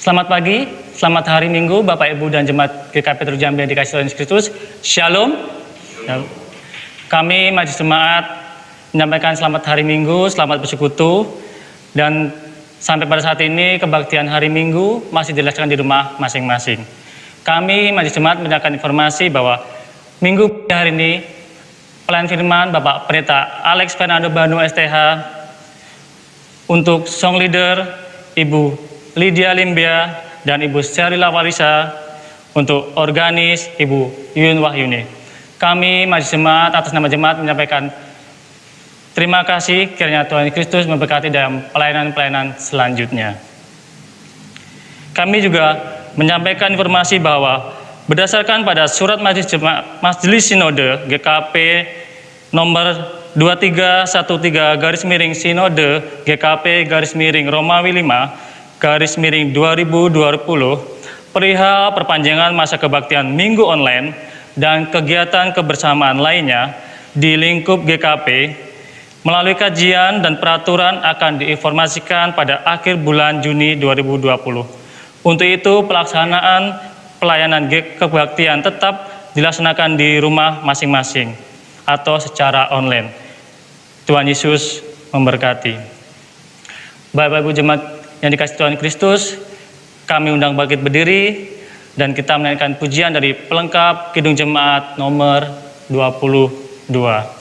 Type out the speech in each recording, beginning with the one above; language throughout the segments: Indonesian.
Selamat pagi, selamat hari Minggu, Bapak Ibu dan Jemaat GKP Terjambi yang dikasihi Tuhan Yesus Kristus. Shalom. Kami Majelis Jemaat menyampaikan selamat hari Minggu, selamat bersekutu, dan sampai pada saat ini kebaktian hari Minggu masih dilaksanakan di rumah masing-masing. Kami Majelis Jemaat menyatakan informasi bahwa Minggu hari ini pelayan firman Bapak Pendeta Alex Fernando Banu STH, untuk song leader Ibu Lydia Limbia dan Ibu Sherila Warisa, untuk organis Ibu Yun Wahyuni. Kami Majelis Jemaat atas nama Jemaat menyampaikan terima kasih, kiranya Tuhan Kristus memberkati dalam pelayanan-pelayanan selanjutnya. Kami juga menyampaikan informasi bahwa berdasarkan pada surat Majelis Sinode GKP nomor 2313/Sinode GKP Romawi 5/2020 perihal perpanjangan masa kebaktian Minggu online dan kegiatan kebersamaan lainnya di lingkup GKP, melalui kajian dan peraturan akan diinformasikan pada akhir bulan Juni 2020. Untuk itu, pelaksanaan pelayanan kebaktian tetap dilaksanakan di rumah masing-masing atau secara online. Tuhan Yesus memberkati. Bapak Ibu Jemaat yang dikasihi Tuhan Kristus, kami undang bangkit berdiri dan kita menyanyikan pujian dari pelengkap Kidung Jemaat nomor 22.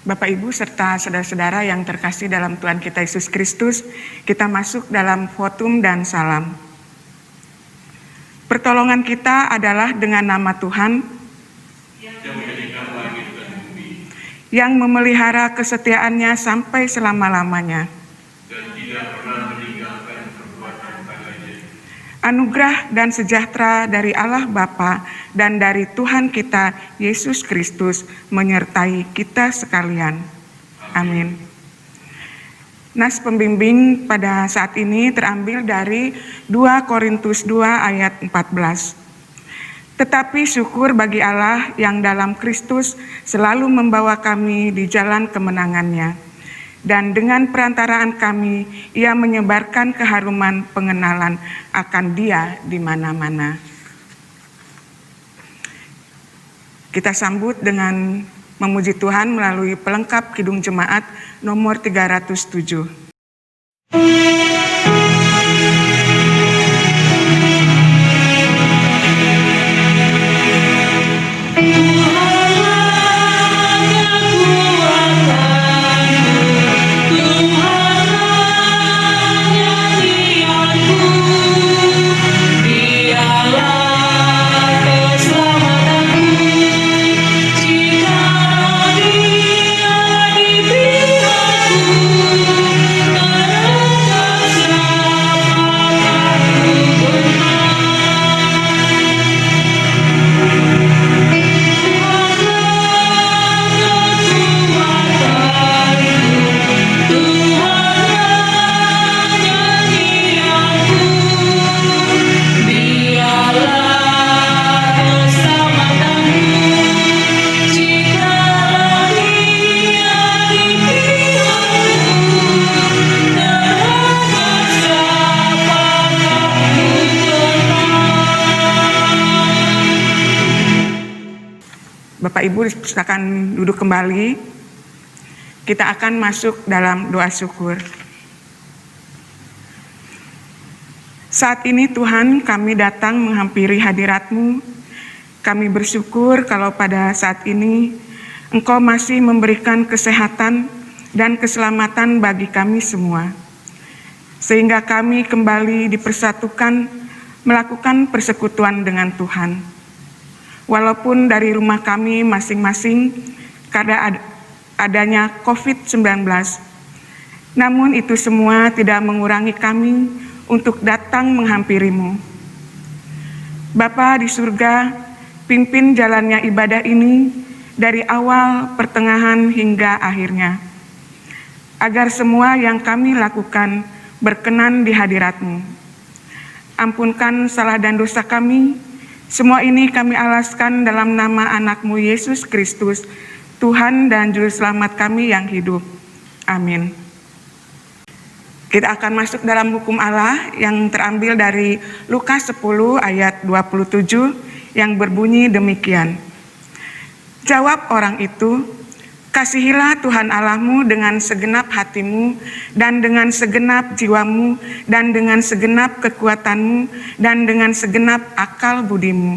Bapak Ibu serta saudara-saudara yang terkasih dalam Tuhan kita Yesus Kristus, kita masuk dalam votum dan salam. Pertolongan kita adalah dengan nama Tuhan yang memelihara kesetiaannya sampai selama-lamanya. Dan tidak pernah meninggalkan perbuatan tangannya. Anugerah dan sejahtera dari Allah Bapa dan dari Tuhan kita Yesus Kristus menyertai kita sekalian. Amin. Nas pembimbing pada saat ini terambil dari 2 Korintus 2 ayat 14. Tetapi syukur bagi Allah yang dalam Kristus selalu membawa kami di jalan kemenangannya. Dan dengan perantaraan kami, Ia menyebarkan keharuman pengenalan akan Dia di mana-mana. Kita sambut dengan memuji Tuhan melalui pelengkap Kidung Jemaat nomor 307. Bapak Ibu silakan duduk kembali. Kita akan masuk dalam doa syukur. Saat ini Tuhan, kami datang menghampiri hadirat-Mu. Kami bersyukur kalau pada saat ini Engkau masih memberikan kesehatan dan keselamatan bagi kami semua. Sehingga kami kembali dipersatukan melakukan persekutuan dengan Tuhan. Walaupun dari rumah kami masing-masing karena adanya COVID-19, namun itu semua tidak mengurangi kami untuk datang menghampiri-Mu. Bapa di surga, pimpin jalannya ibadah ini dari awal, pertengahan, hingga akhirnya, agar semua yang kami lakukan berkenan di hadirat-Mu. Ampunkan salah dan dosa kami. Semua ini kami alaskan dalam nama anak-Mu Yesus Kristus, Tuhan dan Juru Selamat kami yang hidup. Amin. Kita akan masuk dalam hukum Allah yang terambil dari Lukas 10 ayat 27 yang berbunyi demikian. Jawab orang itu, kasihilah Tuhan Allahmu dengan segenap hatimu, dan dengan segenap jiwamu, dan dengan segenap kekuatanmu, dan dengan segenap akal budimu.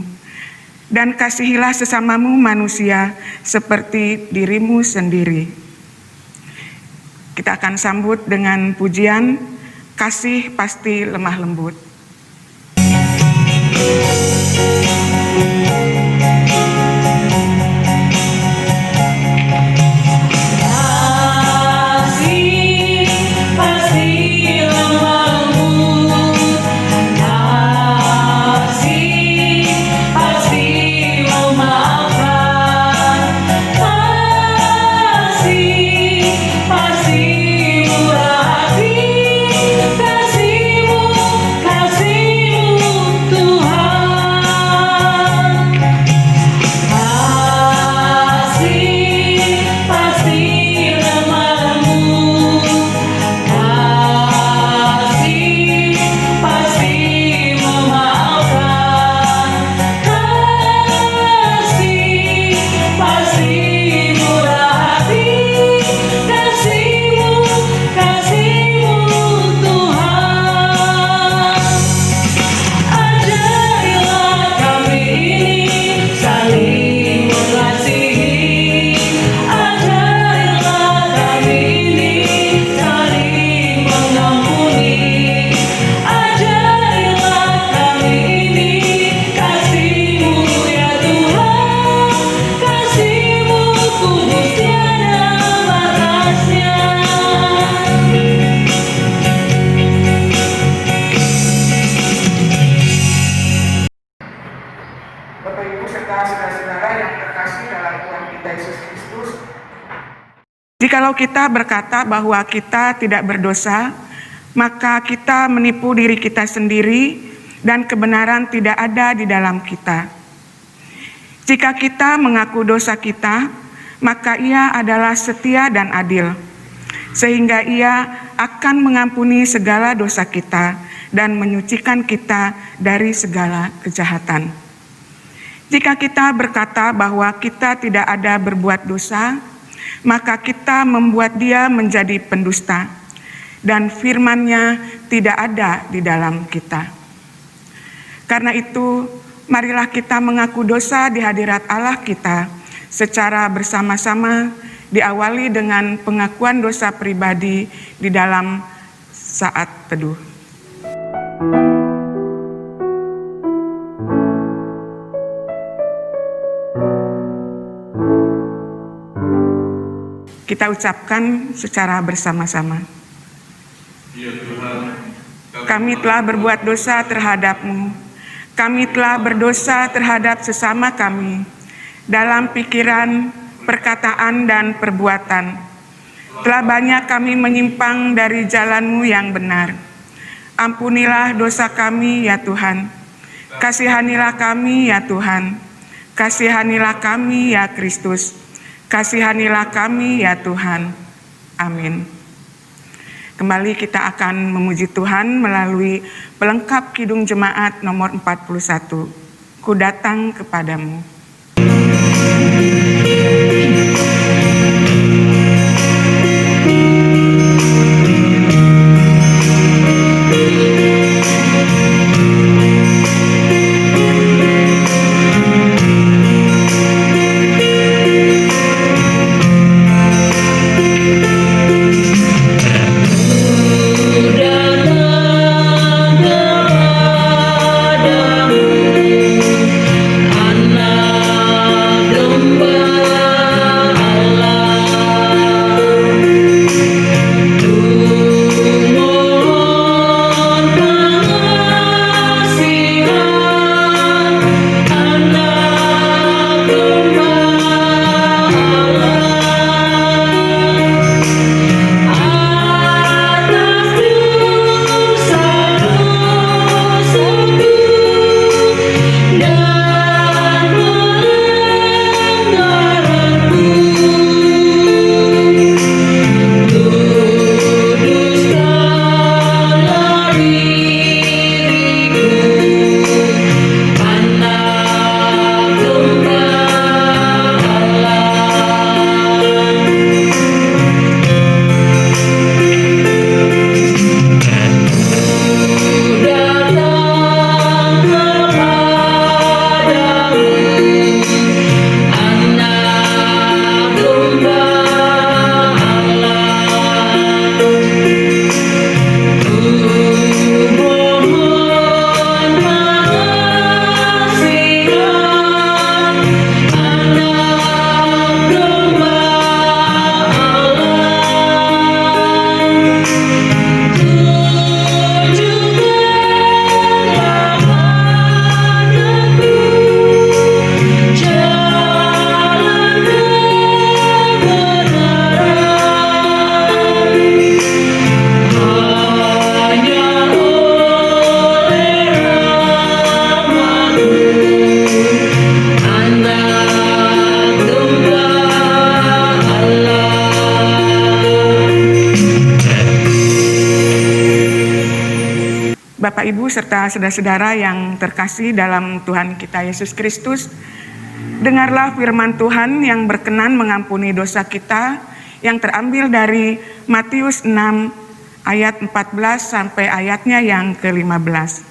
Dan kasihilah sesamamu manusia seperti dirimu sendiri. Kita akan sambut dengan pujian, kasih pasti lemah lembut. Jikalau kita berkata bahwa kita tidak berdosa, maka kita menipu diri kita sendiri dan kebenaran tidak ada di dalam kita. Jika kita mengaku dosa kita, maka Ia adalah setia dan adil, sehingga Ia akan mengampuni segala dosa kita dan menyucikan kita dari segala kejahatan. Jika kita berkata bahwa kita tidak ada berbuat dosa, maka kita membuat Dia menjadi pendusta, dan firman-Nya tidak ada di dalam kita. Karena itu, marilah kita mengaku dosa di hadirat Allah kita secara bersama-sama, diawali dengan pengakuan dosa pribadi di dalam saat teduh. Kita ucapkan secara bersama-sama. Ya Tuhan, Kami telah berbuat dosa terhadap-Mu. Kami telah berdosa terhadap sesama kami dalam pikiran, perkataan, dan perbuatan. Telah banyak kami menyimpang dari jalan-Mu yang benar. Ampunilah dosa kami ya Tuhan. Kasihanilah kami ya Tuhan. Kasihanilah kami ya Kristus. Kasihanilah kami ya Tuhan. Amin. Kembali kita akan memuji Tuhan melalui pelengkap Kidung Jemaat nomor 41. Ku datang kepadamu. Bapak Ibu serta saudara-saudara yang terkasih dalam Tuhan kita Yesus Kristus, dengarlah firman Tuhan yang berkenan mengampuni dosa kita yang terambil dari Matius 6 ayat 14 sampai ayatnya yang ke-15.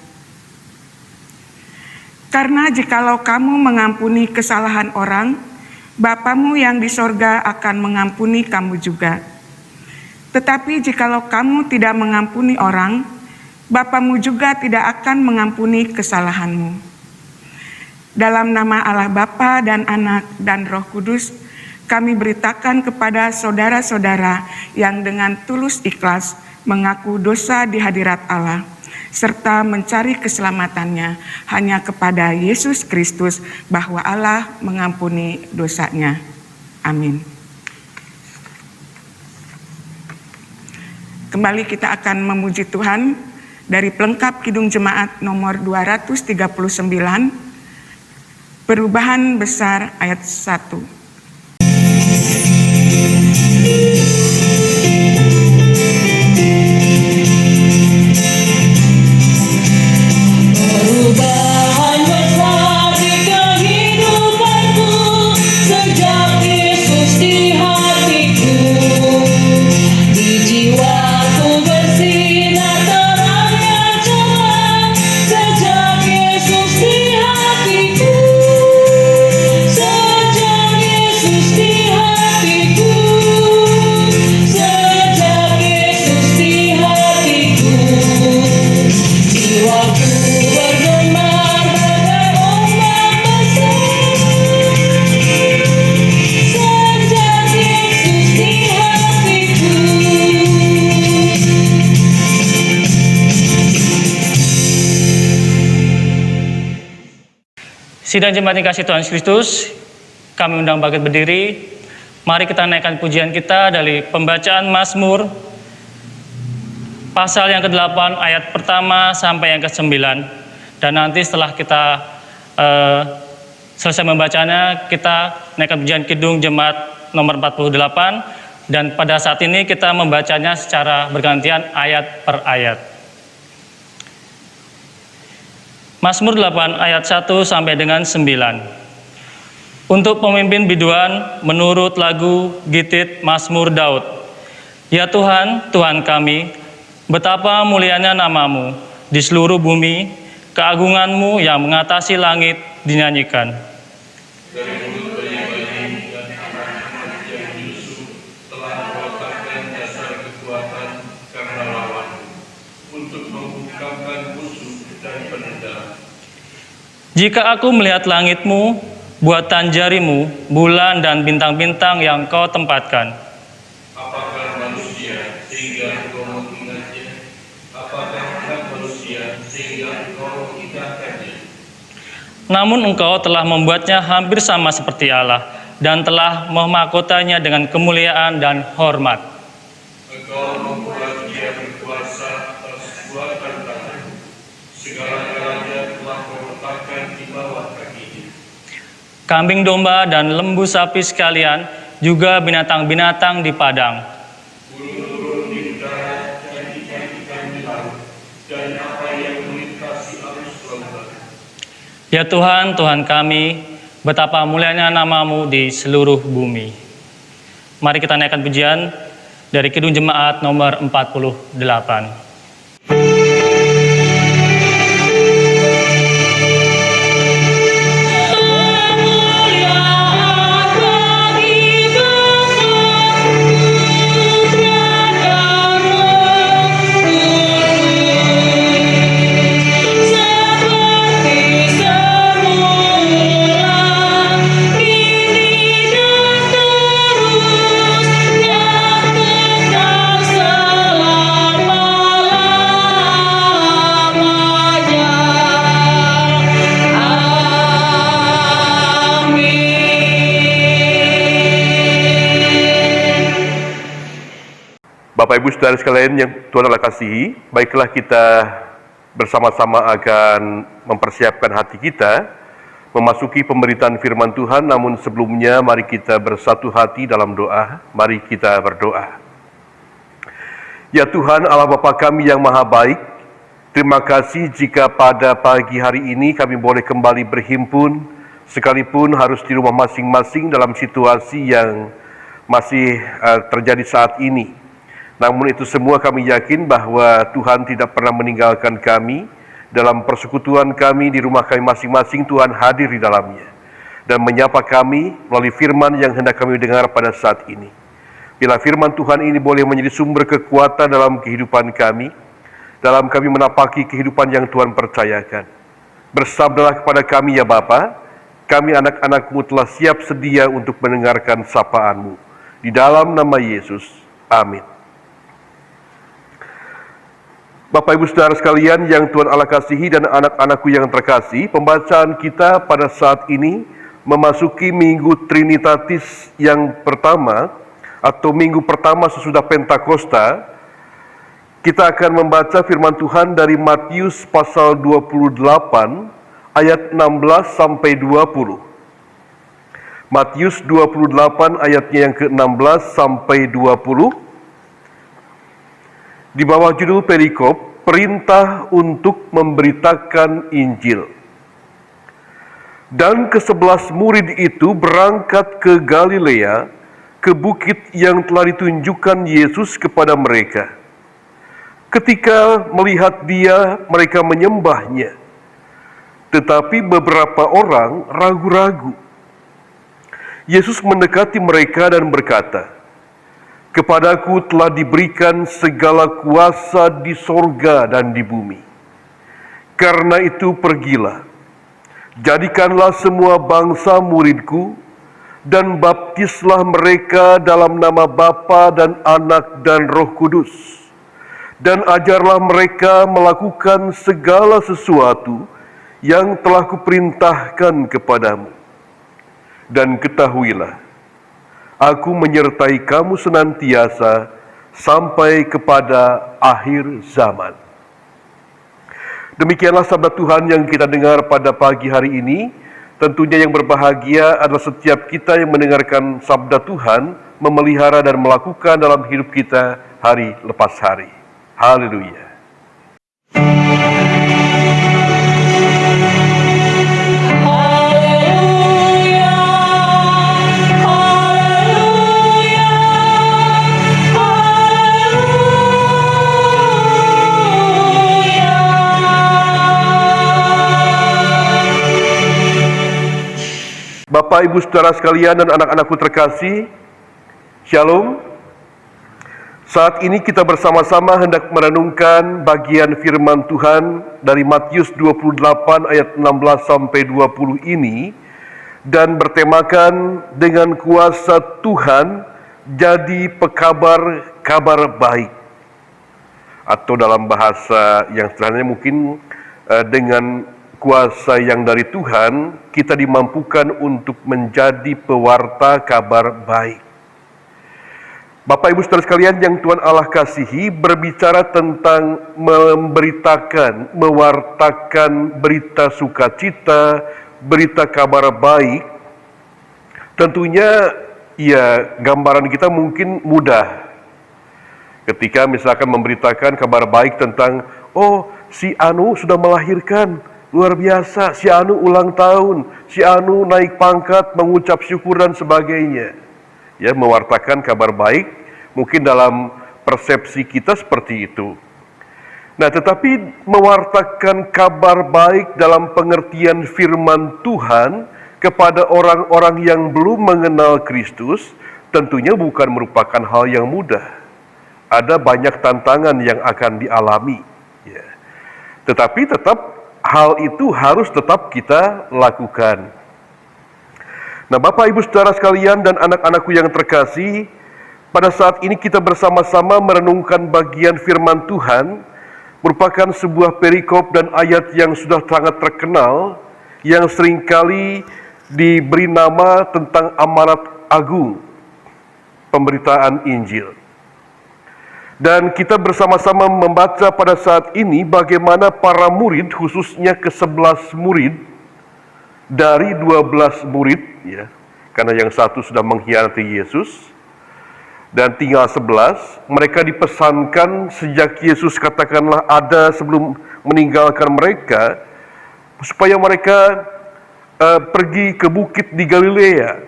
Karena jikalau kamu mengampuni kesalahan orang, Bapamu yang di sorga akan mengampuni kamu juga. Tetapi jikalau kamu tidak mengampuni orang, Bapamu juga tidak akan mengampuni kesalahanmu. Dalam nama Allah Bapa dan Anak dan Roh Kudus, kami beritakan kepada saudara-saudara yang dengan tulus ikhlas mengaku dosa di hadirat Allah, serta mencari keselamatannya hanya kepada Yesus Kristus, bahwa Allah mengampuni dosanya. Amin. Kembali kita akan memuji Tuhan dari pelengkap Kidung Jemaat nomor 239, perubahan besar ayat 1. Sidang jemaat yang kasih Tuhan Yesus Kristus, kami undang bangkit berdiri. Mari kita naikkan pujian kita dari pembacaan Mazmur pasal yang ke-8 ayat pertama sampai yang ke-9. Dan nanti setelah kita selesai membacanya, kita naikkan pujian Kidung Jemaat nomor 48. Dan pada saat ini kita membacanya secara bergantian ayat per ayat. Mazmur 8 ayat 1 sampai dengan 9. Untuk pemimpin biduan menurut lagu Gitit Mazmur Daud. Ya Tuhan, Tuhan kami, betapa mulianya namamu di seluruh bumi, keagunganmu yang mengatasi langit dinyanyikan. Dari mulut penyanyi dan anak-anak yang Yusuf telah meletakkan dasar kekuatan karena lawan, untuk membungkamkan musuh dan penendang. Jika aku melihat langitmu, buatan jarimu, bulan dan bintang-bintang yang kau tempatkan. Apakah manusia sehingga engkau mengingatnya? Apakah anak manusia sehingga engkau mengindahkannya? Namun engkau telah membuatnya hampir sama seperti Allah, dan telah memahkotanya dengan kemuliaan dan hormat. Engkau membuat dia berkuasa atas buatan tanganmu. Segala-galanya telah kau letakkan di bawah kakinya. Kambing domba dan lembu sapi sekalian, juga binatang-binatang di padang. Burung-burung di udara dan ikan-ikan di laut, dan apa yang melintasi arus lautan. Ya Tuhan, Tuhan kami, betapa mulianya namamu di seluruh bumi. Mari kita naikkan pujian dari Kidung Jemaat nomor 48. Bapak Ibu Saudara sekalian yang Tuhan Allah kasihi, baiklah kita bersama-sama akan mempersiapkan hati kita memasuki pemberitaan firman Tuhan. Namun sebelumnya mari kita bersatu hati dalam doa. Mari kita berdoa. Ya Tuhan Allah Bapa kami yang maha baik, Terima kasih jika pada pagi hari ini kami boleh kembali berhimpun, sekalipun harus di rumah masing-masing dalam situasi yang masih terjadi saat ini. Namun itu semua kami yakin bahwa Tuhan tidak pernah meninggalkan kami. Dalam persekutuan kami di rumah kami masing-masing, Tuhan hadir di dalamnya dan menyapa kami melalui firman yang hendak kami dengar pada saat ini. Bila firman Tuhan ini boleh menjadi sumber kekuatan dalam kehidupan kami, dalam kami menapaki kehidupan yang Tuhan percayakan. Bersabdalah kepada kami ya Bapa, kami anak-anak-Mu telah siap sedia untuk mendengarkan sapaan-Mu. Di dalam nama Yesus, amin. Bapak Ibu Saudara sekalian yang Tuhan Allah kasihi dan anak-anakku yang terkasih, pembacaan kita pada saat ini memasuki Minggu Trinitatis yang pertama atau minggu pertama sesudah Pentakosta. Kita akan membaca firman Tuhan dari Matius pasal 28 ayat 16 sampai 20. Matius 28 ayatnya yang ke-16 sampai 20. Di bawah judul perikop, perintah untuk memberitakan Injil. Dan ke-11 murid itu berangkat ke Galilea, ke bukit yang telah ditunjukkan Yesus kepada mereka. Ketika melihat Dia, mereka menyembahnya. Tetapi beberapa orang ragu-ragu. Yesus mendekati mereka dan berkata, "Kepadaku telah diberikan segala kuasa di sorga dan di bumi. Karena itu pergilah, jadikanlah semua bangsa muridku, dan baptislah mereka dalam nama Bapa dan Anak dan Roh Kudus. Dan ajarlah mereka melakukan segala sesuatu yang telah kuperintahkan kepadamu. Dan ketahuilah, Aku menyertai kamu senantiasa sampai kepada akhir zaman." Demikianlah sabda Tuhan yang kita dengar pada pagi hari ini. Tentunya yang berbahagia adalah setiap kita yang mendengarkan sabda Tuhan, memelihara dan melakukan dalam hidup kita hari lepas hari. Haleluya. Bapak, Ibu, Saudara sekalian dan anak-anakku terkasih, Shalom. Saat ini kita bersama-sama hendak merenungkan bagian firman Tuhan dari Matius 28 ayat 16 sampai 20 ini, dan bertemakan dengan kuasa Tuhan jadi pekabar kabar baik. Atau dalam bahasa yang sederhana mungkin dengan kuasa yang dari Tuhan, kita dimampukan untuk menjadi pewarta kabar baik. Bapak Ibu Saudara sekalian yang Tuhan Allah kasihi, berbicara tentang memberitakan, mewartakan berita sukacita, berita kabar baik. Tentunya ya gambaran kita mungkin mudah. Ketika misalkan memberitakan kabar baik tentang, oh si Anu sudah melahirkan, luar biasa, si Anu ulang tahun, si Anu naik pangkat, mengucap syukur dan sebagainya. Ya, mewartakan kabar baik, mungkin dalam persepsi kita seperti itu. Nah, tetapi mewartakan kabar baik dalam pengertian firman Tuhan kepada orang-orang yang belum mengenal Kristus, tentunya bukan merupakan hal yang mudah. Ada banyak tantangan yang akan dialami. Ya. Tetapi tetap hal itu harus tetap kita lakukan. Nah, Bapak Ibu Saudara sekalian dan anak-anakku yang terkasih, pada saat ini kita bersama-sama merenungkan bagian firman Tuhan, merupakan sebuah perikop dan ayat yang sudah sangat terkenal, yang seringkali diberi nama tentang amanat agung, pemberitaan Injil. Dan kita bersama-sama membaca pada saat ini bagaimana para murid, khususnya ke-11 murid dari 12 murid, ya, karena yang satu sudah mengkhianati Yesus, dan tinggal 11, mereka dipesankan sejak Yesus katakanlah ada sebelum meninggalkan mereka, supaya mereka pergi ke bukit di Galilea.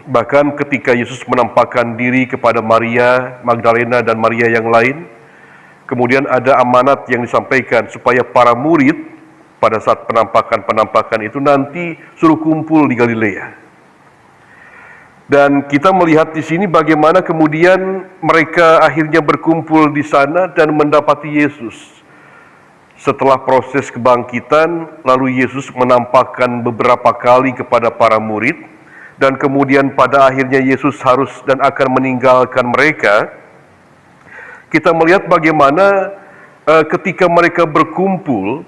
Bahkan ketika Yesus menampakkan diri kepada Maria Magdalena dan Maria yang lain, kemudian ada amanat yang disampaikan supaya para murid pada saat penampakan itu nanti suruh kumpul di Galilea. Dan kita melihat di sini bagaimana kemudian mereka akhirnya berkumpul di sana dan mendapati Yesus. Setelah proses kebangkitan, lalu Yesus menampakkan beberapa kali kepada para murid, dan kemudian pada akhirnya Yesus harus dan akan meninggalkan mereka. Kita melihat bagaimana ketika mereka berkumpul,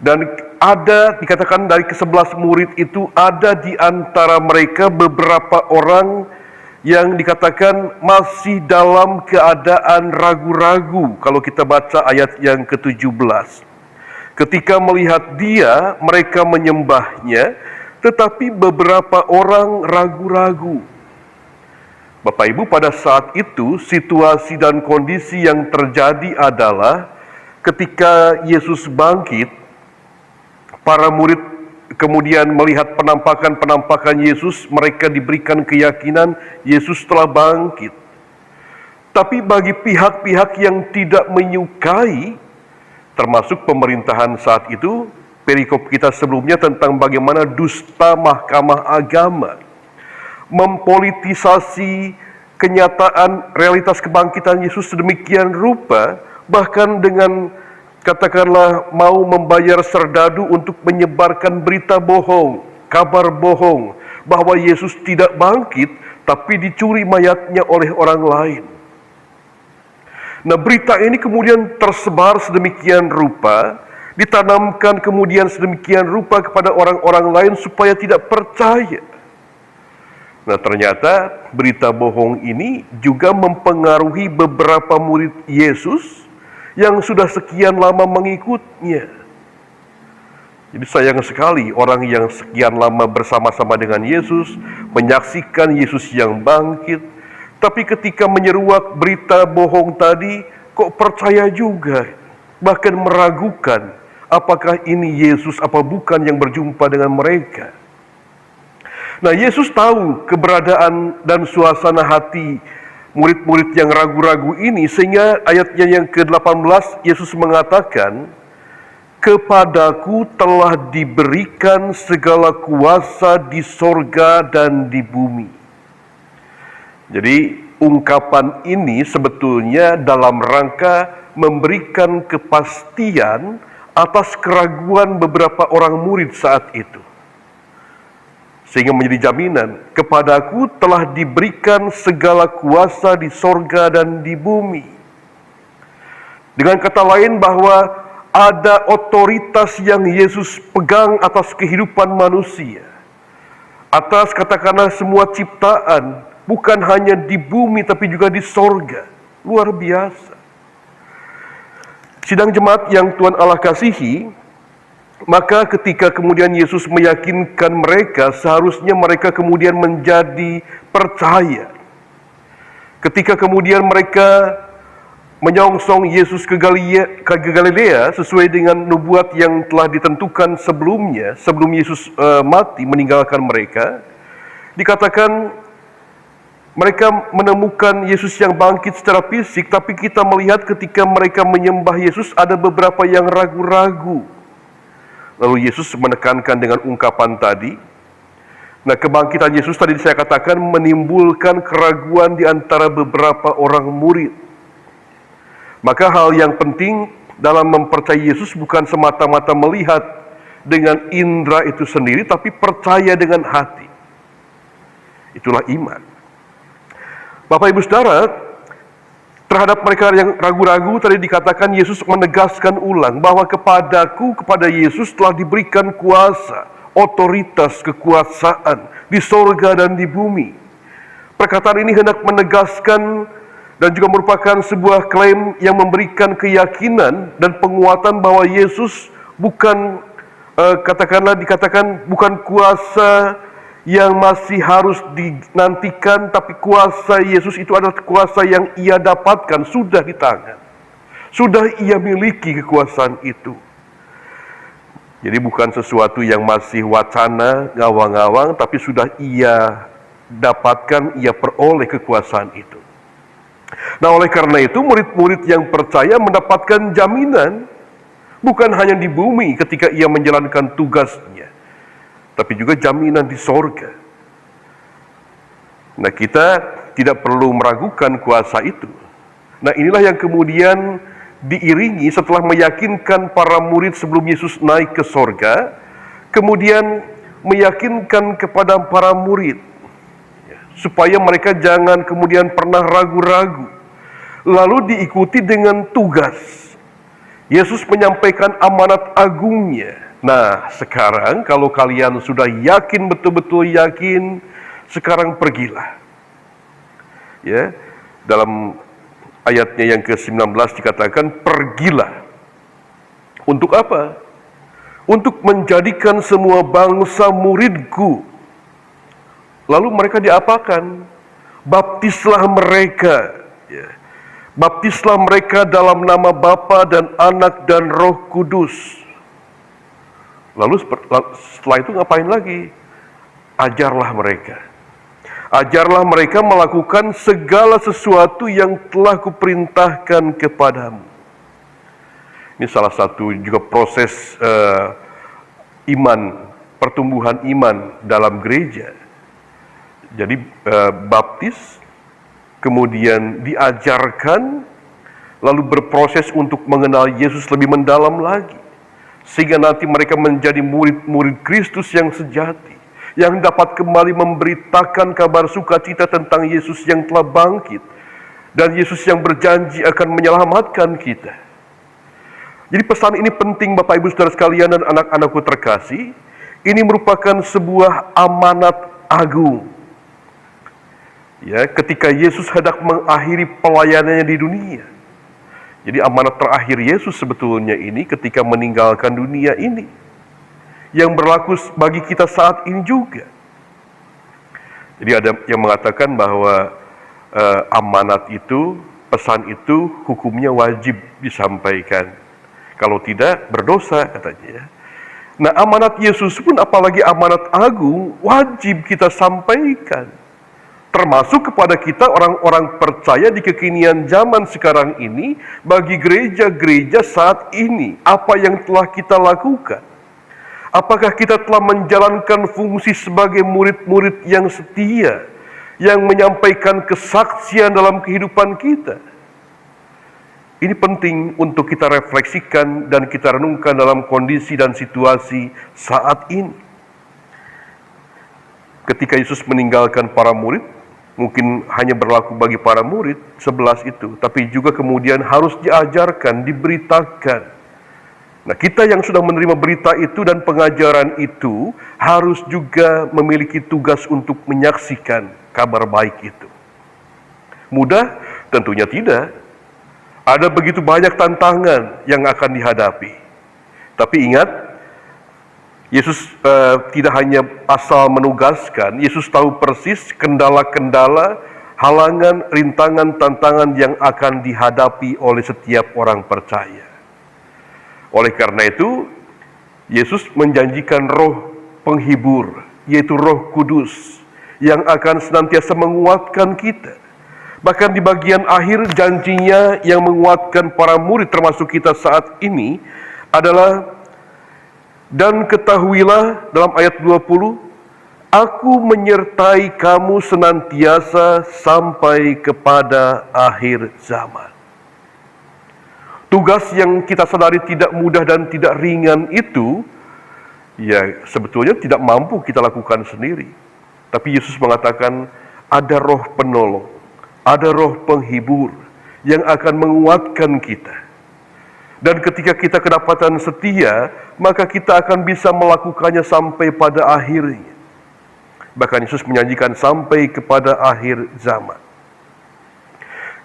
dan ada dikatakan dari ke-11 murid itu ada di antara mereka beberapa orang yang dikatakan masih dalam keadaan ragu-ragu. Kalau kita baca ayat yang ke-17. Ketika melihat dia, mereka menyembahnya, tetapi beberapa orang ragu-ragu. Bapak Ibu, pada saat itu situasi dan kondisi yang terjadi adalah ketika Yesus bangkit, para murid kemudian melihat penampakan Yesus, mereka diberikan keyakinan Yesus telah bangkit. Tapi bagi pihak-pihak yang tidak menyukai, termasuk pemerintahan saat itu, perikop kita sebelumnya tentang bagaimana dusta mahkamah agama mempolitisasi kenyataan realitas kebangkitan Yesus sedemikian rupa, bahkan dengan katakanlah mau membayar serdadu untuk menyebarkan berita bohong, kabar bohong, bahwa Yesus tidak bangkit, tapi dicuri mayatnya oleh orang lain. Nah, berita ini kemudian tersebar sedemikian rupa, ditanamkan kemudian sedemikian rupa kepada orang-orang lain supaya tidak percaya. Nah, ternyata berita bohong ini juga mempengaruhi beberapa murid Yesus yang sudah sekian lama mengikutnya. Jadi sayang sekali orang yang sekian lama bersama-sama dengan Yesus, menyaksikan Yesus yang bangkit, tapi ketika menyeruak berita bohong tadi, kok percaya juga, bahkan meragukan apakah ini Yesus apa bukan yang berjumpa dengan mereka. Nah, Yesus tahu keberadaan dan suasana hati murid-murid yang ragu-ragu ini, sehingga ayatnya yang ke-18 Yesus mengatakan, "Kepadaku telah diberikan segala kuasa di sorga dan di bumi." Jadi ungkapan ini sebetulnya dalam rangka memberikan kepastian atas keraguan beberapa orang murid saat itu. Sehingga menjadi jaminan, kepadaku telah diberikan segala kuasa di sorga dan di bumi. Dengan kata lain bahwa ada otoritas yang Yesus pegang atas kehidupan manusia. Atas katakanlah semua ciptaan, bukan hanya di bumi tapi juga di sorga. Luar biasa. Sidang jemaat yang Tuhan Allah kasihi, maka ketika kemudian Yesus meyakinkan mereka, seharusnya mereka kemudian menjadi percaya. Ketika kemudian mereka menyongsong Yesus ke Galilea sesuai dengan nubuat yang telah ditentukan sebelumnya, sebelum Yesus mati meninggalkan mereka, dikatakan mereka menemukan Yesus yang bangkit secara fisik, tapi kita melihat ketika mereka menyembah Yesus ada beberapa yang ragu-ragu. Lalu Yesus menekankan dengan ungkapan tadi. Nah, kebangkitan Yesus tadi saya katakan menimbulkan keraguan di antara beberapa orang murid. Maka hal yang penting dalam mempercayai Yesus bukan semata-mata melihat dengan indera itu sendiri, tapi percaya dengan hati. Itulah iman. Bapak Ibu Saudara, terhadap mereka yang ragu-ragu tadi dikatakan Yesus menegaskan ulang bahwa kepada Yesus telah diberikan kuasa, otoritas, kekuasaan di sorga dan di bumi. Perkataan ini hendak menegaskan dan juga merupakan sebuah klaim yang memberikan keyakinan dan penguatan bahwa Yesus bukan dikatakan bukan kuasa yang masih harus dinantikan, tapi kuasa Yesus itu adalah kuasa yang ia dapatkan, sudah di tangan. Sudah ia miliki kekuasaan itu. Jadi bukan sesuatu yang masih wacana, ngawang-ngawang, tapi sudah ia dapatkan, ia peroleh kekuasaan itu. Nah, oleh karena itu murid-murid yang percaya mendapatkan jaminan, bukan hanya di bumi ketika ia menjalankan tugasnya, tapi juga jaminan di sorga. Nah, kita tidak perlu meragukan kuasa itu. Nah, inilah yang kemudian diiringi setelah meyakinkan para murid sebelum Yesus naik ke sorga, kemudian meyakinkan kepada para murid, supaya mereka jangan kemudian pernah ragu-ragu, lalu diikuti dengan tugas. Yesus menyampaikan amanat agungnya. Nah, sekarang kalau kalian sudah yakin, betul-betul yakin, sekarang pergilah. Ya, dalam ayatnya yang ke-19 dikatakan, pergilah. Untuk apa? Untuk menjadikan semua bangsa muridku. Lalu mereka diapakan? Baptislah mereka. Ya. Baptislah mereka dalam nama Bapa dan Anak dan Roh Kudus. Lalu setelah itu ngapain lagi? Ajarlah mereka. Ajarlah mereka melakukan segala sesuatu yang telah kuperintahkan kepadamu. Ini salah satu juga proses iman, pertumbuhan iman dalam gereja. Jadi baptis, kemudian diajarkan, lalu berproses untuk mengenal Yesus lebih mendalam lagi. Sehingga nanti mereka menjadi murid-murid Kristus yang sejati, yang dapat kembali memberitakan kabar sukacita tentang Yesus yang telah bangkit, dan Yesus yang berjanji akan menyelamatkan kita. Jadi pesan ini penting Bapak Ibu Saudara sekalian dan anak-anakku terkasih. Ini merupakan sebuah amanat agung. Ya, ketika Yesus hendak mengakhiri pelayanannya di dunia. Jadi amanat terakhir Yesus sebetulnya ini ketika meninggalkan dunia ini, yang berlaku bagi kita saat ini juga. Jadi ada yang mengatakan bahwa amanat itu, pesan itu hukumnya wajib disampaikan. Kalau tidak, berdosa katanya. Nah, amanat Yesus pun apalagi amanat agung, wajib kita sampaikan. Termasuk kepada kita orang-orang percaya di kekinian zaman sekarang ini, bagi gereja-gereja saat ini, apa yang telah kita lakukan? Apakah kita telah menjalankan fungsi sebagai murid-murid yang setia, yang menyampaikan kesaksian dalam kehidupan kita? Ini penting untuk kita refleksikan dan kita renungkan dalam kondisi dan situasi saat ini. Ketika Yesus meninggalkan para murid, mungkin hanya berlaku bagi para murid 11 itu, tapi juga kemudian harus diajarkan, diberitakan. Nah, kita yang sudah menerima berita itu dan pengajaran itu harus juga memiliki tugas untuk menyaksikan kabar baik itu. Mudah? Tentunya tidak. Ada begitu banyak tantangan yang akan dihadapi. Tapi ingat, Yesus tidak hanya asal menugaskan, Yesus tahu persis kendala-kendala, halangan, rintangan, tantangan yang akan dihadapi oleh setiap orang percaya. Oleh karena itu, Yesus menjanjikan roh penghibur, yaitu Roh Kudus, yang akan senantiasa menguatkan kita. Bahkan di bagian akhir janjinya yang menguatkan para murid termasuk kita saat ini adalah, dan ketahuilah dalam ayat 20, aku menyertai kamu senantiasa sampai kepada akhir zaman. Tugas yang kita sadari tidak mudah dan tidak ringan itu, ya sebetulnya tidak mampu kita lakukan sendiri. Tapi Yesus mengatakan ada roh penolong, ada roh penghibur yang akan menguatkan kita. Dan ketika kita kedapatan setia, maka kita akan bisa melakukannya sampai pada akhirnya. Bahkan Yesus menjanjikan sampai kepada akhir zaman.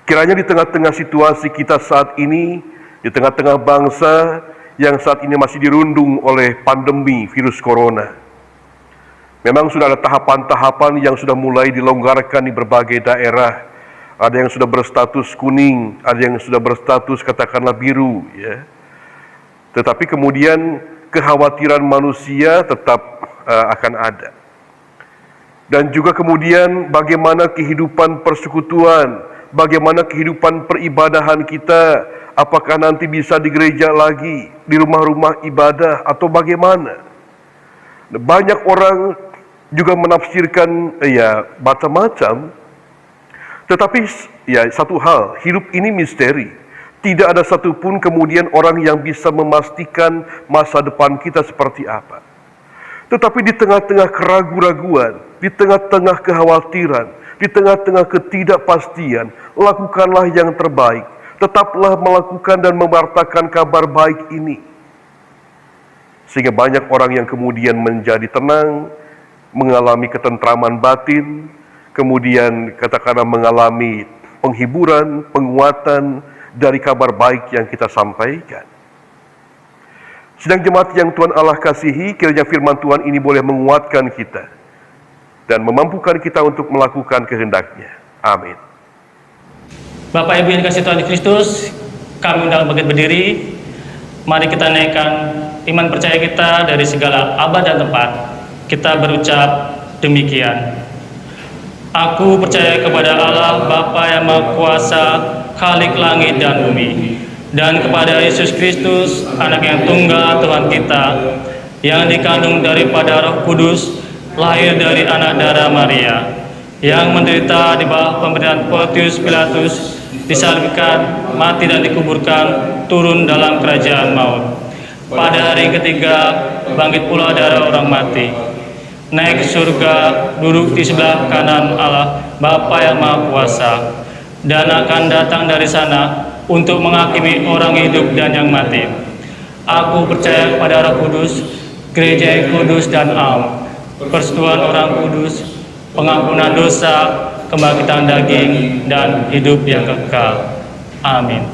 Kiranya di tengah-tengah situasi kita saat ini, di tengah-tengah bangsa yang saat ini masih dirundung oleh pandemi virus corona, Memang sudah ada tahapan-tahapan yang sudah mulai dilonggarkan di berbagai daerah. Ada yang sudah berstatus kuning, ada yang sudah berstatus katakanlah biru, ya. Tetapi kemudian kekhawatiran manusia tetap akan ada. Dan juga kemudian bagaimana kehidupan persekutuan, bagaimana kehidupan peribadahan kita, apakah nanti bisa di gereja lagi, di rumah-rumah ibadah, atau bagaimana. Banyak orang juga menafsirkan macam-macam. Tetapi ya satu hal, hidup ini misteri. Tidak ada satupun kemudian orang yang bisa memastikan masa depan kita seperti apa. Tetapi di tengah-tengah keraguan-raguan, di tengah-tengah kekhawatiran, di tengah-tengah ketidakpastian, lakukanlah yang terbaik. Tetaplah melakukan dan mewartakan kabar baik ini. Sehingga banyak orang yang kemudian menjadi tenang, mengalami ketentraman batin, kemudian katakanlah mengalami penghiburan, penguatan dari kabar baik yang kita sampaikan. Sedang jemaat yang Tuhan Allah kasihi, kiranya firman Tuhan ini boleh menguatkan kita dan memampukan kita untuk melakukan kehendak-Nya. Amin. Bapak Ibu yang dikasihi Tuhan Kristus, kami undang bangkit berdiri. Mari kita naikkan iman percaya kita dari segala abad dan tempat. Kita berucap demikian. Aku percaya kepada Allah Bapa yang Maha Kuasa, Khalik langit dan bumi, dan kepada Yesus Kristus, Anak yang tunggal Tuhan kita, yang dikandung daripada Roh Kudus, lahir dari anak darah Maria, yang menderita di bawah pemerintahan Pontius Pilatus, disalibkan, mati dan dikuburkan, turun dalam kerajaan maut. Pada hari ketiga, bangkit pula dari orang mati, naik ke surga, duduk di sebelah kanan Allah Bapa yang Maha Kuasa, dan akan datang dari sana untuk menghakimi orang hidup dan yang mati. Aku percaya kepada Roh Kudus, gereja yang kudus dan am, persekutuan orang kudus, pengampunan dosa, kebangkitan daging, dan hidup yang kekal. Amin.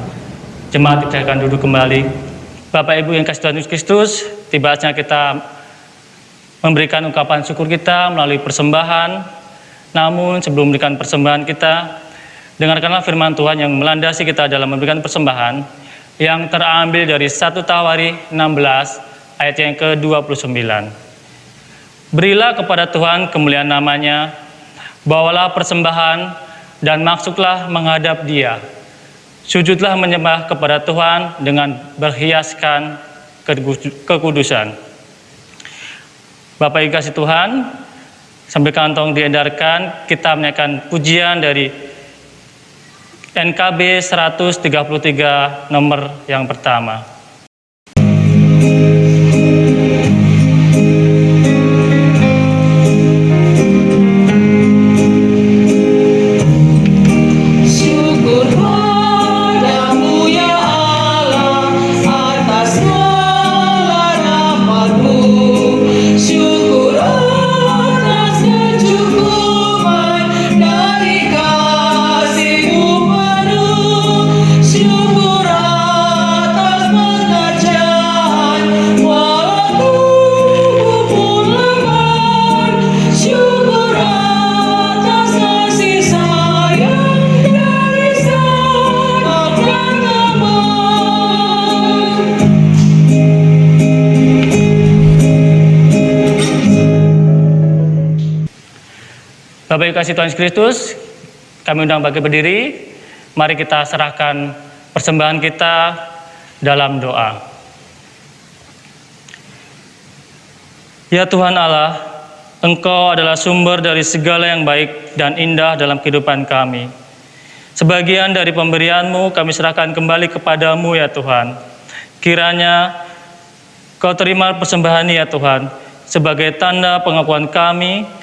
Jemaat dipersilakan duduk kembali. Bapak Ibu yang kasih Tuhan Yesus Kristus, tiba saatnya kita memberikan ungkapan syukur kita melalui persembahan. Namun sebelum memberikan persembahan kita, dengarkanlah firman Tuhan yang melandasi kita dalam memberikan persembahan, yang terambil dari 1 Tawari 16 ayat yang ke-29. Berilah kepada Tuhan kemuliaan namanya, bawalah persembahan dan masuklah menghadap Dia. Sujudlah menyembah kepada Tuhan dengan berhiaskan kekudusan. Bapak Ibu kasih Tuhan, sambil kantong diedarkan, kita menaikkan pujian dari NKB 133 nomor yang pertama. Bapak Ibu kasih Tuhan Yesus Kristus, kami undang bagi berdiri. Mari kita serahkan persembahan kita dalam doa. Ya Tuhan Allah, Engkau adalah sumber dari segala yang baik dan indah dalam kehidupan kami. Sebagian dari pemberian-Mu kami serahkan kembali kepadamu ya Tuhan. Kiranya Kau terima persembahan ini ya Tuhan, sebagai tanda pengakuan kami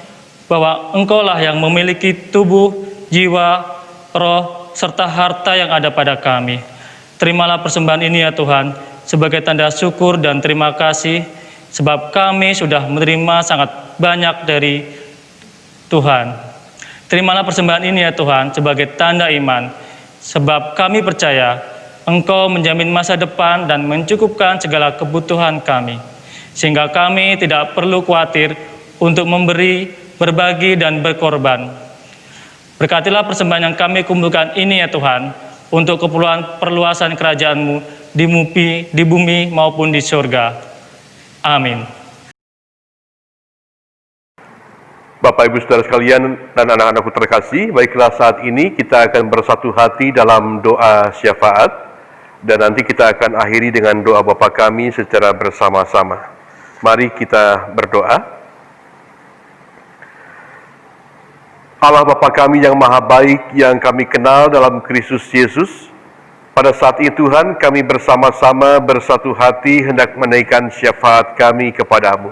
bahwa Engkaulah yang memiliki tubuh, jiwa, roh, serta harta yang ada pada kami. Terimalah persembahan ini ya Tuhan, sebagai tanda syukur dan terima kasih, sebab kami sudah menerima sangat banyak dari Tuhan. Terimalah persembahan ini ya Tuhan, sebagai tanda iman, sebab kami percaya Engkau menjamin masa depan dan mencukupkan segala kebutuhan kami, sehingga kami tidak perlu khawatir untuk memberi, berbagi, dan berkorban. Berkatilah persembahan yang kami kumpulkan ini ya Tuhan, untuk keperluan perluasan kerajaan-Mu di bumi maupun di surga. Amin. Bapak Ibu Saudara sekalian dan anak-anakku terkasih, baiklah saat ini kita akan bersatu hati dalam doa syafaat, dan nanti kita akan akhiri dengan doa Bapa kami secara bersama-sama. Mari kita berdoa. Allah Bapa kami yang maha baik, yang kami kenal dalam Kristus Yesus, pada saat itu Tuhan kami bersama-sama bersatu hati hendak menaikkan syafaat kami kepadamu.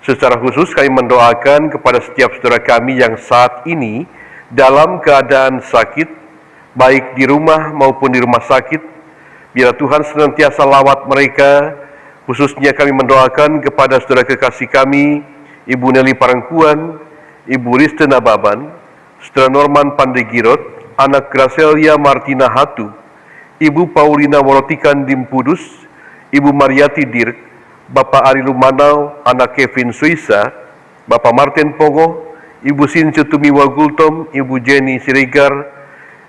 Secara khusus kami mendoakan kepada setiap saudara kami yang saat ini dalam keadaan sakit, baik di rumah maupun di rumah sakit. Biar Tuhan senantiasa lawat mereka. Khususnya kami mendoakan kepada saudara kekasih kami, Ibu Nelly Parangkuan, Ibu Risten Ababan, saudara Norman Pandegirot, anak Gracelia Martina Hatu, Ibu Paulina Worotikan Dimpudus, Ibu Mariati Dirk, Bapak Ari Lumanau, anak Kevin Suisa, Bapak Martin Pongo, Ibu Since Tumiwa Gultom, Ibu Jenny Siregar,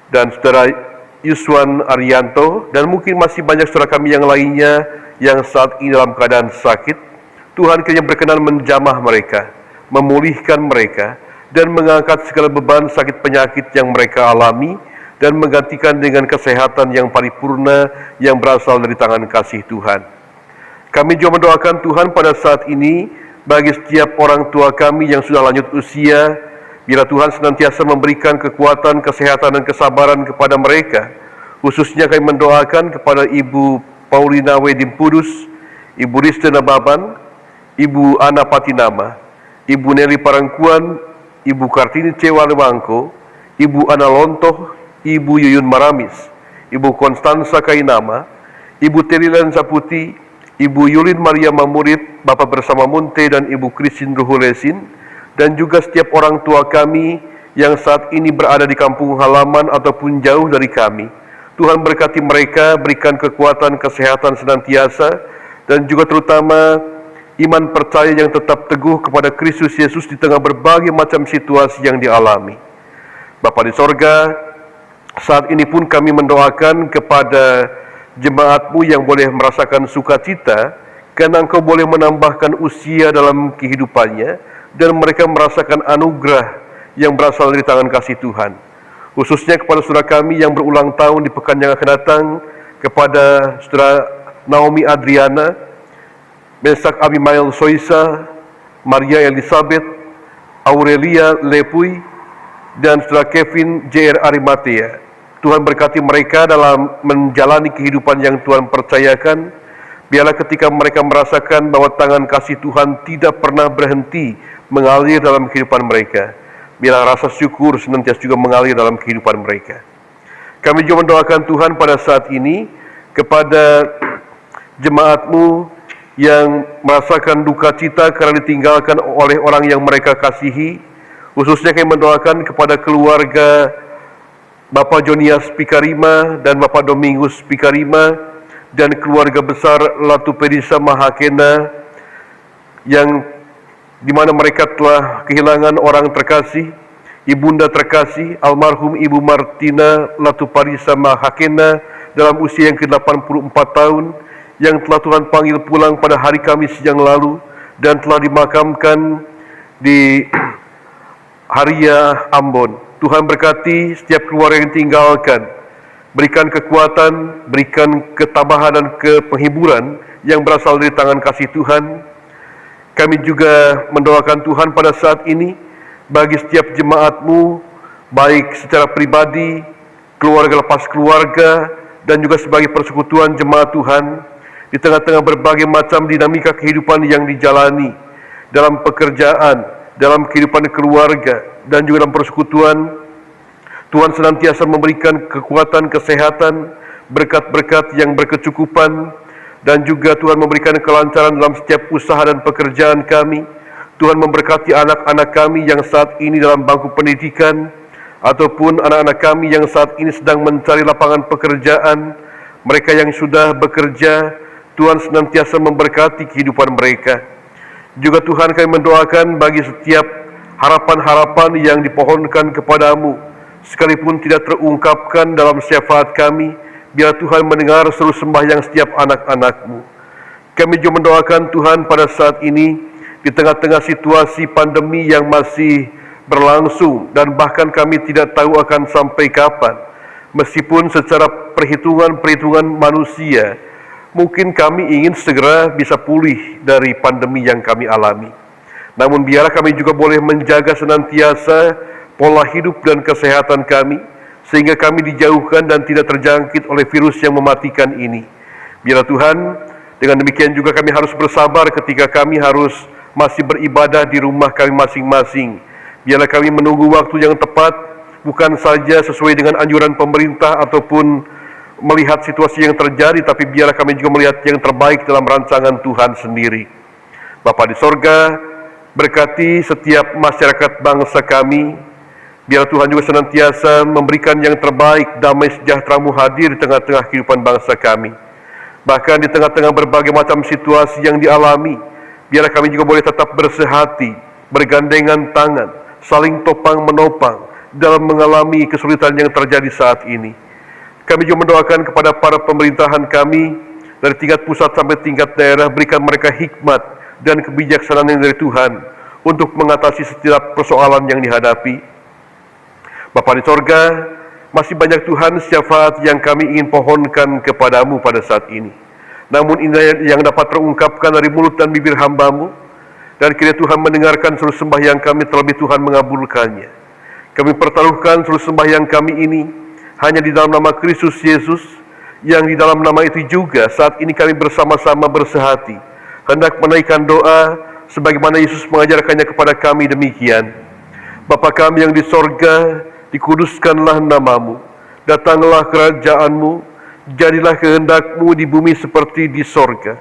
dan saudara Yuswan Arianto, dan mungkin masih banyak saudara kami yang lainnya yang saat ini dalam keadaan sakit. Tuhan kiranya berkenan menjamah mereka, memulihkan mereka, dan mengangkat segala beban sakit penyakit yang mereka alami, dan menggantikan dengan kesehatan yang paripurna yang berasal dari tangan kasih Tuhan. Kami juga mendoakan Tuhan pada saat ini bagi setiap orang tua kami yang sudah lanjut usia, biar Tuhan senantiasa memberikan kekuatan, kesehatan, dan kesabaran kepada mereka. Khususnya kami mendoakan kepada Ibu Paulina Wedimpudus, Ibu Risten Ababan, Ibu Ana Patinama, Ibu Nelly Parangkuan, Ibu Kartini Cewa Lewangko, Ibu Ana Lontoh, Ibu Yuyun Maramis, Ibu Konstansa Kainama, Ibu Terilan Saputi, Ibu Yulin Maria Mamurid, Bapak Bersama Munte, dan Ibu Christine Ruhulesin, dan juga setiap orang tua kami yang saat ini berada di kampung halaman ataupun jauh dari kami. Tuhan berkati mereka, berikan kekuatan, kesehatan senantiasa, dan juga terutama iman percaya yang tetap teguh kepada Kristus Yesus di tengah berbagai macam situasi yang dialami. Bapa di sorga, saat ini pun kami mendoakan kepada jemaat-Mu yang boleh merasakan sukacita, karena Engkau boleh menambahkan usia dalam kehidupannya, dan mereka merasakan anugerah yang berasal dari tangan kasih Tuhan. Khususnya kepada saudara kami yang berulang tahun di pekan yang akan datang, kepada saudara Naomi Adriana, Mesak Abimael Soisa, Maria Elizabeth, Aurelia Lepui, dan saudara Kevin J.R. Arimatea. Tuhan berkati mereka dalam menjalani kehidupan yang Tuhan percayakan. Biarlah ketika mereka merasakan bahwa tangan kasih Tuhan tidak pernah berhenti mengalir dalam kehidupan mereka, biarlah rasa syukur senantiasa juga mengalir dalam kehidupan mereka. Kami juga mendoakan Tuhan pada saat ini kepada jemaat-Mu yang merasakan duka cita karena ditinggalkan oleh orang yang mereka kasihi. Khususnya kami mendoakan kepada keluarga Bapak Jonias Pikarima dan Bapak Domingus Pikarima, dan keluarga besar Latu Pedisa Mahakena, yang dimana mereka telah kehilangan orang terkasih, ibunda terkasih, almarhum Ibu Martina Latu Parisa Mahakena dalam usia yang ke-84 tahun, yang telah Tuhan panggil pulang pada hari Kamis yang lalu, dan telah dimakamkan di Haria Ambon. Tuhan berkati setiap keluarga yang tinggalkan, berikan kekuatan, berikan ketabahan dan penghiburan yang berasal dari tangan kasih Tuhan. Kami juga mendoakan Tuhan pada saat ini bagi setiap jemaat-Mu, baik secara pribadi, keluarga lepas keluarga, dan juga sebagai persekutuan jemaat Tuhan, di tengah-tengah berbagai macam dinamika kehidupan yang dijalani, dalam pekerjaan, dalam kehidupan keluarga, dan juga dalam persekutuan. Tuhan senantiasa memberikan kekuatan, kesehatan, berkat-berkat yang berkecukupan, dan juga Tuhan memberikan kelancaran dalam setiap usaha dan pekerjaan kami. Tuhan memberkati anak-anak kami yang saat ini dalam bangku pendidikan, ataupun anak-anak kami yang saat ini sedang mencari lapangan pekerjaan. Mereka yang sudah bekerja, Tuhan senantiasa memberkati kehidupan mereka. Juga Tuhan, kami mendoakan bagi setiap harapan-harapan yang dipohonkan kepadamu, sekalipun tidak terungkapkan dalam syafaat kami, biar Tuhan mendengar seluruh sembahyang setiap anak-anak-mu. Kami juga mendoakan Tuhan pada saat ini, di tengah-tengah situasi pandemi yang masih berlangsung, dan bahkan kami tidak tahu akan sampai kapan, meskipun secara perhitungan manusia, mungkin kami ingin segera bisa pulih dari pandemi yang kami alami. Namun biarlah kami juga boleh menjaga senantiasa pola hidup dan kesehatan kami, sehingga kami dijauhkan dan tidak terjangkit oleh virus yang mematikan ini. Biarlah Tuhan, dengan demikian juga kami harus bersabar ketika kami harus masih beribadah di rumah kami masing-masing. Biarlah kami menunggu waktu yang tepat, bukan saja sesuai dengan anjuran pemerintah ataupun melihat situasi yang terjadi, tapi biarlah kami juga melihat yang terbaik dalam rancangan Tuhan sendiri. Bapa di sorga, berkati setiap masyarakat bangsa kami. Biar Tuhan juga senantiasa memberikan yang terbaik, damai sejahtera-Mu hadir di tengah-tengah kehidupan bangsa kami. Bahkan di tengah-tengah berbagai macam situasi yang dialami, biarlah kami juga boleh tetap bersehati, bergandengan tangan, saling topang menopang dalam mengalami kesulitan yang terjadi saat ini. Kami juga mendoakan kepada para pemerintahan kami, dari tingkat pusat sampai tingkat daerah, berikan mereka hikmat dan kebijaksanaan yang dari Tuhan untuk mengatasi setiap persoalan yang dihadapi. Bapa di sorga, masih banyak Tuhan syafaat yang kami ingin pohonkan kepadamu pada saat ini. Namun ini yang dapat terungkapkan dari mulut dan bibir hamba-Mu, dan kiranya Tuhan mendengarkan seluruh sembahyang kami, terlebih Tuhan mengabulkannya. Kami pertaruhkan seluruh sembahyang kami ini hanya di dalam nama Kristus Yesus, yang di dalam nama itu juga saat ini kami bersama-sama bersehati, hendak menaikkan doa sebagaimana Yesus mengajarkannya kepada kami demikian. Bapa kami yang di sorga, dikuduskanlah nama-Mu, datanglah kerajaan-Mu, jadilah kehendak-Mu di bumi seperti di sorga.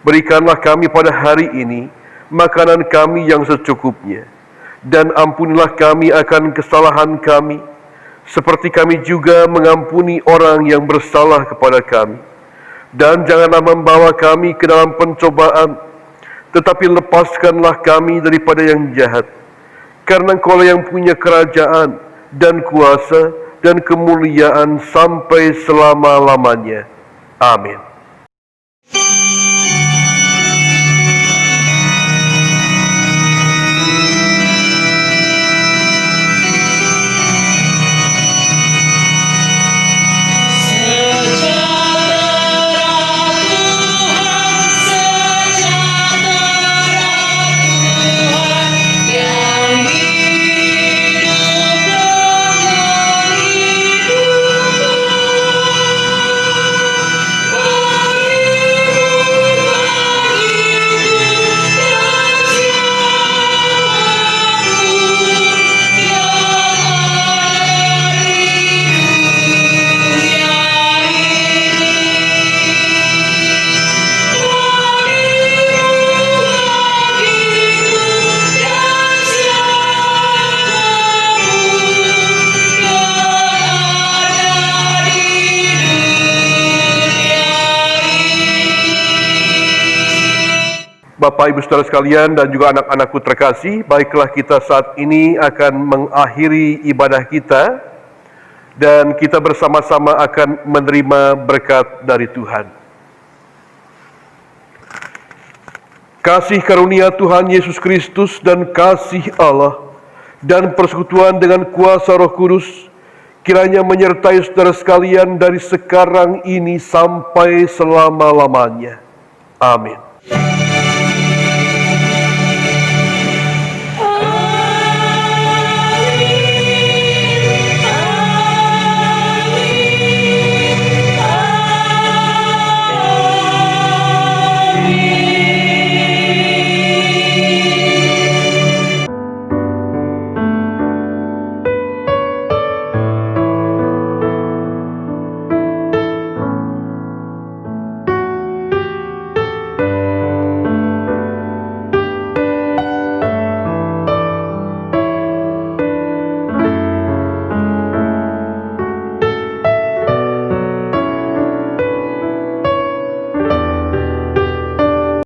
Berikanlah kami pada hari ini makanan kami yang secukupnya, dan ampunilah kami akan kesalahan kami, seperti kami juga mengampuni orang yang bersalah kepada kami. Dan janganlah membawa kami ke dalam pencobaan, tetapi lepaskanlah kami daripada yang jahat. Karena Engkau yang punya kerajaan dan kuasa dan kemuliaan sampai selama-lamanya. Amin. Bapak, Ibu, Saudara sekalian, dan juga anak-anakku terkasih, baiklah kita saat ini akan mengakhiri ibadah kita, dan kita bersama-sama akan menerima berkat dari Tuhan. Kasih karunia Tuhan Yesus Kristus dan kasih Allah dan persekutuan dengan kuasa Roh Kudus kiranya menyertai saudara sekalian dari sekarang ini sampai selama-lamanya. Amin.